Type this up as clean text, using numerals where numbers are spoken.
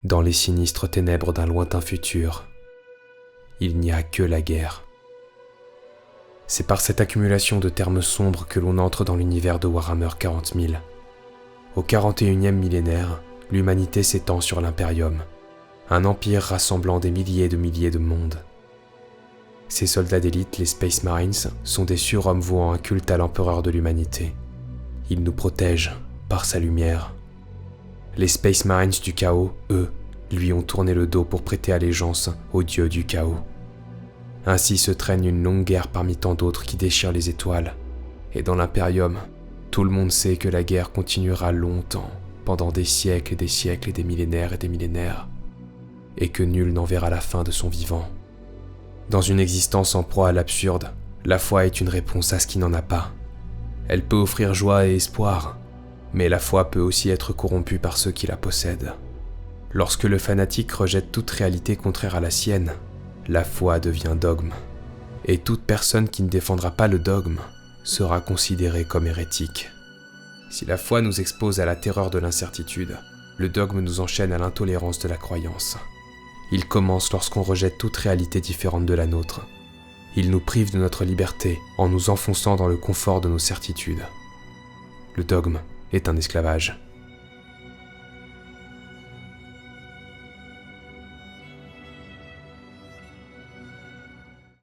Dans les sinistres ténèbres d'un lointain futur, il n'y a que la guerre. C'est par cette accumulation de termes sombres que l'on entre dans l'univers de Warhammer 40 000. Au 41e millénaire, l'humanité s'étend sur l'Imperium, un empire rassemblant des milliers de mondes. Ces soldats d'élite, les Space Marines, sont des surhommes vouant un culte à l'empereur de l'humanité. Ils nous protègent par sa lumière. Les Space Marines du chaos, eux, lui ont tourné le dos pour prêter allégeance au dieu du chaos. Ainsi se traîne une longue guerre parmi tant d'autres qui déchirent les étoiles. Et dans l'Imperium, tout le monde sait que la guerre continuera longtemps, pendant des siècles et des millénaires, et que nul n'en verra la fin de son vivant. Dans une existence en proie à l'absurde, la foi est une réponse à ce qui n'en a pas. Elle peut offrir joie et espoir, mais la foi peut aussi être corrompue par ceux qui la possèdent. Lorsque le fanatique rejette toute réalité contraire à la sienne, la foi devient dogme. Et toute personne qui ne défendra pas le dogme sera considérée comme hérétique. Si la foi nous expose à la terreur de l'incertitude, le dogme nous enchaîne à l'intolérance de la croyance. Il commence lorsqu'on rejette toute réalité différente de la nôtre. Il nous prive de notre liberté en nous enfonçant dans le confort de nos certitudes. Le dogme est un esclavage.